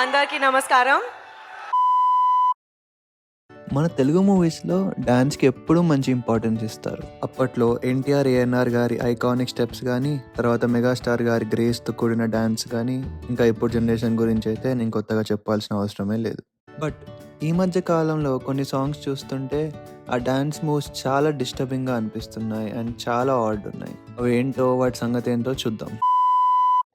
అందరికీ నమస్కారం. మన తెలుగు మూవీస్‌లో డాన్స్‌కి ఎప్పుడూ మంచి ఇంపార్టెన్స్ ఇస్తారు. అప్పట్లో ఎన్టీఆర్, ఏఎన్నార్ గారి ఐకానిక్ స్టెప్స్ గానీ, తర్వాత మెగాస్టార్ గారి గ్రేస్‌తో కూడిన డాన్స్ గానీ, ఇంకా ఇప్పుడు జనరేషన్ గురించైతే నేను కొత్తగా చెప్పాల్సిన అవసరమే లేదు. బట్ ఈ మధ్య కాలంలో కొన్ని సాంగ్స్ చూస్తుంటే ఆ డాన్స్ మూవ్స్ చాలా డిస్టర్బింగ్‌గా అనిపిస్తున్నాయి అండ్ చాలా ఆడ్ ఉన్నాయి. అవేంటో వాటి సంగతేంటో చూద్దాం.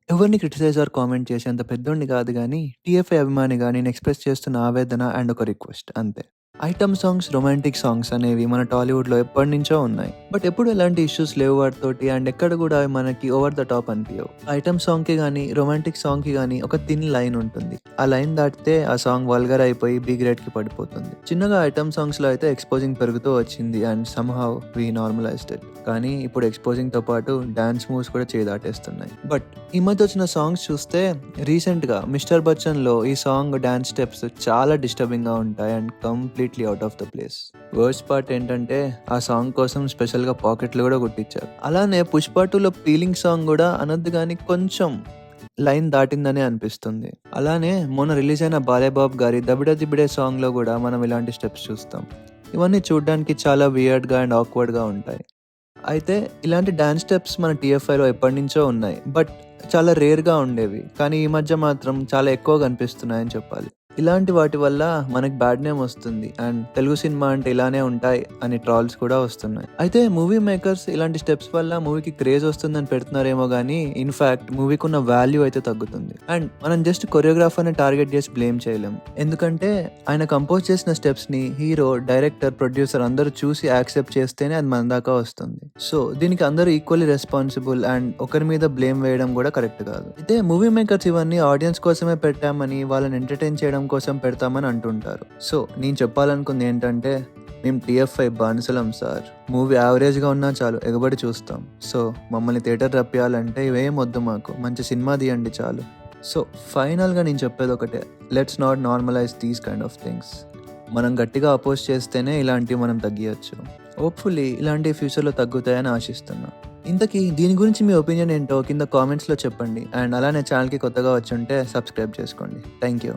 ఎవరిని క్రిటిసైజ్ ఆర్ కామెంట్ చేసేంత పెద్దోడిని కాదు గానీ, టీఎఫ్ఐ అభిమానిగా నేను ఎక్స్‌ప్రెస్ చేస్తున్న ఆవేదన అండ్ ఒక రిక్వెస్ట్ అంతే. ఐటెమ్ సాంగ్స్, రొమాంటిక్ సాంగ్స్ అనేవి మన టాలీవుడ్‌లో ఎప్పటినుంచో ఉన్నాయి. బట్ ఎప్పుడు ఎలాంటి ఇష్యూస్ లేవు వాటితోటి అండ్ ఎక్కడ కూడా అవి మనకి ఓవర్ ద టాప్ అనిపియవు. ఐటెమ్ సాంగ్‌కి గానీ, రొమాంటిక్ సాంగ్‌కి గానీ ఒక థిన్ లైన్ ఉంటుంది. ఆ లైన్ దాటితే ఆ సాంగ్ వల్గర్ అయిపోయి బి గ్రేడ్‌కి పడిపోతుంది. చిన్నగా ఐటెమ్ సాంగ్స్‌లో అయితే ఎక్స్‌పోజింగ్ పెరుగుతూ వచ్చింది and somehow we normalised it. కానీ ఇప్పుడు ఎక్స్‌పోజింగ్‌తో పాటు డాన్స్ మూవ్స్ కూడా చేయి దాటేస్తున్నాయి. బట్ ఈ మధ్య వచ్చిన సాంగ్స్ చూస్తే రీసెంట్‌గా 'మిస్టర్ బచ్చన్‌లో' ఈ సాంగ్ డాన్స్ స్టెప్స్ చాలా డిస్టర్బింగ్‌గా ఉంటాయి and completely out of the place. Worst part ఏంటంటే ఆ సాంగ్ కోసం స్పెషల్‌గా పాకెట్లు కూడా కుట్టించారు. అలానే 'పుష్ప 2లో' ఫీలింగ్ సాంగ్ కూడా అనొద్దు గానీ కొంచెం లైన్ దాటిందనే అనిపిస్తుంది. అలానే మొన్న రిలీజ్ అయిన బాలేబాబు గారి 'దబిడే దిబిడే' సాంగ్‌లో కూడా మనం ఇలాంటి స్టెప్స్ చూస్తాం. ఇవన్నీ చూడ్డానికి చాలా వియర్డ్‌గా అండ్ ఆక్వర్డ్‌గా ఉంటాయి. అయితే ఇలాంటి డాన్స్ స్టెప్స్ మన టీఎఫ్ఐలో ఎప్పటినుంచో ఉన్నాయి. బట్ చాలా రేర్‌గా ఉండేవి. కానీ ఈ మధ్య మాత్రం చాలా ఎక్కువగా కనిపిస్తున్నాయని చెప్పాలి. ఇలాంటి వాటి వల్ల మనకి బ్యాడ్ నేమ్ వస్తుంది అండ్ తెలుగు సినిమా అంటే ఇలానే ఉంటాయి అని ట్రాల్స్ కూడా వస్తున్నాయి. అయితే మూవీ మేకర్స్ ఇలాంటి స్టెప్స్ వల్ల మూవీకి క్రేజ్ వస్తుందని పెడుతున్నారేమో కానీ ఇన్ఫాక్ట్ మూవీకి ఉన్న వాల్యూ అయితే తగ్గుతుంది. అండ్ మనం జస్ట్ కొరియోగ్రాఫర్ని టార్గెట్ చేసి బ్లేమ్ చేయలేం. ఎందుకంటే ఆయన కంపోజ్ చేసిన స్టెప్స్ ని హీరో, డైరెక్టర్, ప్రొడ్యూసర్ అందరూ చూసి యాక్సెప్ట్ చేస్తేనే అది మన దాకా వస్తుంది. సో దీనికి అందరూ ఈక్వల్లీ రెస్పాన్సిబుల్ అండ్ ఒకరి మీద బ్లేమ్ వేయడం కూడా కరెక్ట్ కాదు. అయితే మూవీ మేకర్స్ ఇవన్నీ ఆడియన్స్ కోసమే పెట్టామని, వాళ్ళని ఎంటర్టైన్ చేయడం కోసం పెడతామని అంటుంటారు. సో నేను చెప్పాలనుకుంది ఏంటంటే మేము టీఎఫ్ఐ బానిసలం సార్. మూవీ యావరేజ్గా ఉన్నా చాలు ఎగబడి చూస్తాం. సో మమ్మల్ని థియేటర్ రప్పియాలంటే ఇవేం వద్దు, మాకు మంచి సినిమా తీయండి చాలు. సో ఫైనల్గా నేను చెప్పేది ఒకటే, let's not normalise these kind of things. మనం గట్టిగా అపోజ్ చేస్తేనే ఇలాంటివి మనం తగ్గియచ్చు. హోప్ఫుల్లీ ఇలాంటివి ఫ్యూచర్లో తగ్గుతాయని ఆశిస్తున్నా. ఇంతకీ దీని గురించి మీ ఒపీనియన్ ఏంటో కింద కామెంట్స్లో చెప్పండి అండ్ అలానే ఛానల్కి కొత్తగా వచ్చి ఉంటే సబ్స్క్రైబ్ చేసుకోండి. Thank you.